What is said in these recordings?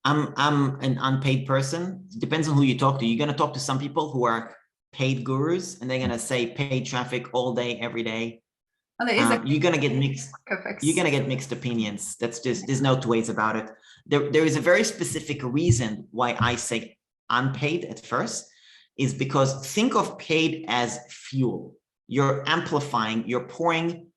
I'm an unpaid person. It depends on who you talk to. You're gonna talk to some people who are paid gurus, and they're gonna say paid traffic all day, every day. Oh, there is a You're gonna get mixed. fix. You're gonna get mixed opinions. That's just, there's no two ways about it. There is a very specific reason why I say unpaid at first, is because think of paid as fuel. You're amplifying, you're pouring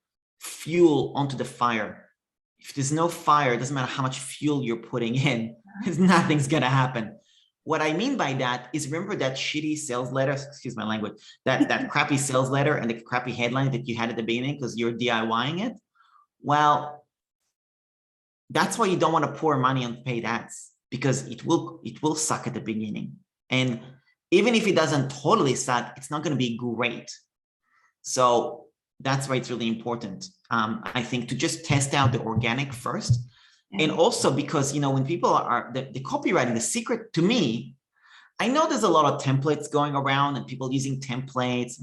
fuel onto the fire. If there's no fire, it doesn't matter how much fuel you're putting in, nothing's gonna happen. What I mean by that is, remember that shitty sales letter, excuse my language, that crappy sales letter and the crappy headline that you had at the beginning because you're DIYing it? Well, that's why you don't want to pour money on paid ads, because it will suck at the beginning. And even if it doesn't totally suck, it's not going to be great. So that's why it's really important, I think, to just test out the organic first. And also because, when people are the copywriting, the secret to me, I know there's a lot of templates going around and people using templates.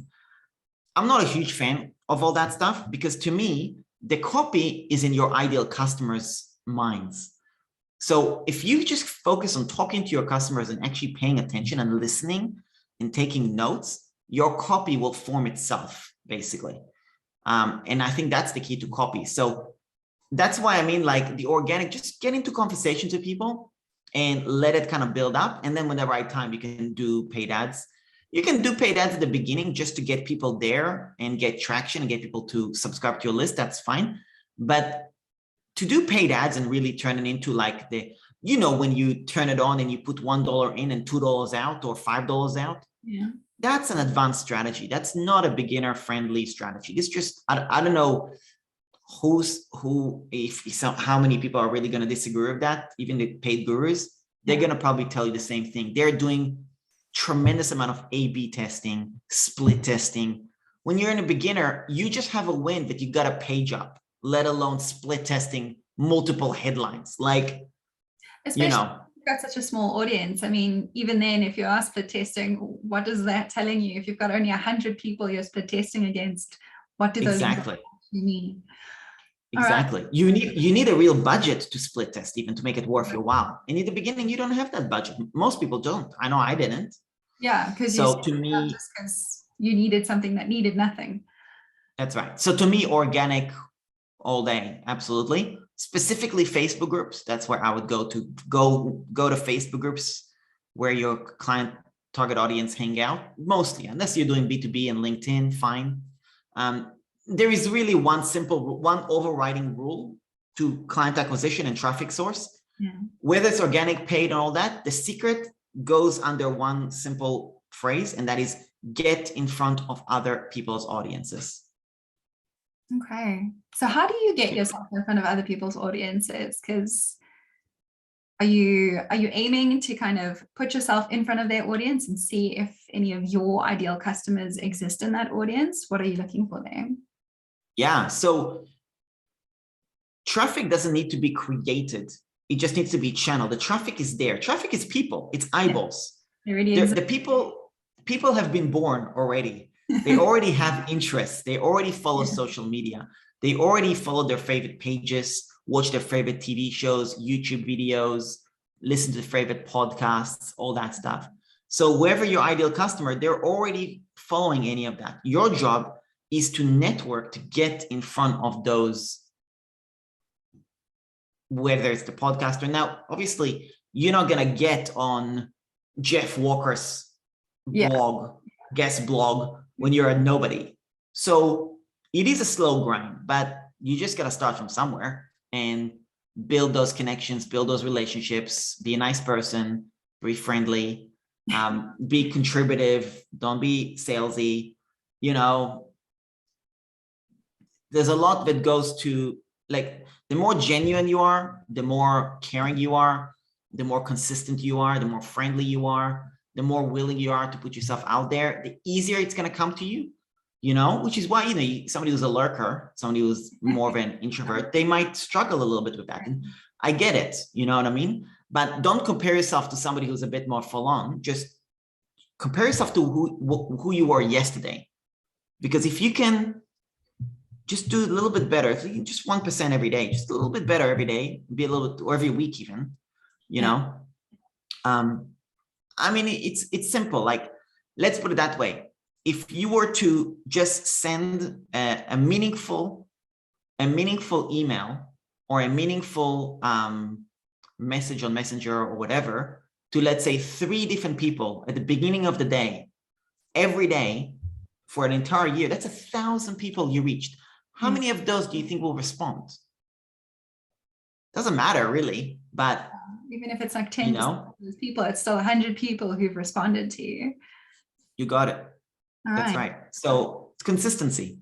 I'm not a huge fan of all that stuff, because to me, the copy is in your ideal customers' minds. So if you just focus on talking to your customers and actually paying attention and listening and taking notes, your copy will form itself, basically. And I think that's the key to copy. So that's why I mean, like, the organic, just get into conversations with people and let it kind of build up. And then when the right time, you can do paid ads. You can do paid ads at the beginning just to get people there and get traction and get people to subscribe to your list. That's fine. But to do paid ads and really turn it into like when you turn it on and you put $1 in and $2 out or $5 out, that's an advanced strategy. That's not a beginner friendly strategy. It's just, I don't know how many people are really going to disagree with that. Even the paid gurus, they're going to probably tell you the same thing. They're doing tremendous amount of A/B testing, split testing. When you're in a beginner, you just have a win that you got a page up, let alone split testing multiple headlines. Like, especially you've got such a small audience. I mean, even then, if you are split testing, what is that telling you? If you've got only 100 people you're split testing against, what do those exactly mean? Exactly. Right. You need a real budget to split test, even to make it worth your while. And in the beginning, you don't have that budget. Most people don't. I know I didn't. Yeah, because to me, just because you needed something that needed nothing. That's right. So to me, organic all day, absolutely. Specifically Facebook groups. That's where I would go to Facebook groups where your client target audience hang out, mostly, unless you're doing B2B and LinkedIn, fine. There is really one overriding rule to client acquisition and traffic source. Whether it's organic, paid, and all that, the secret goes under one simple phrase, and that is get in front of other people's audiences. Okay. So how do you get yourself in front of other people's audiences? Because are you aiming to kind of put yourself in front of their audience and see if any of your ideal customers exist in that audience? What are you looking for there? Yeah. So traffic doesn't need to be created. It just needs to be channeled. The traffic is there. Traffic is people. It's eyeballs. It really is. The people have been born already. They already have interests. They already follow social media. They already follow their favorite pages, watch their favorite TV shows, YouTube videos, listen to their favorite podcasts, all that stuff. So whoever your ideal customer, they're already following any of that. Your job is to network, to get in front of those, whether it's the podcaster. Now, obviously, you're not going to get on Jeff Walker's blog, guest blog, when you're a nobody. So it is a slow grind, but you just got to start from somewhere and build those connections, build those relationships, be a nice person, be friendly, be contributive, don't be salesy. There's a lot that goes to, like, the more genuine you are, the more caring you are, the more consistent you are, the more friendly you are, the more willing you are to put yourself out there, the easier it's going to come to you, which is why, somebody who's a lurker, somebody who's more of an introvert, they might struggle a little bit with that. And I get it, you know what I mean? But don't compare yourself to somebody who's a bit more full on. Just compare yourself to who you were yesterday. Because if you can just do a little bit better, if you can just 1% every day, just a little bit better every day, be a little bit, or every week even, you know? I mean, it's simple. Like, let's put it that way. If you were to just send a meaningful email or a meaningful message on Messenger or whatever to, let's say, 3 different people at the beginning of the day, every day for an entire year, that's 1,000 people you reached. How many of those do you think will respond? Doesn't matter really, but even if it's like 10 people, it's still 100 people who've responded to you. You got it. All That's right. right. So it's consistency.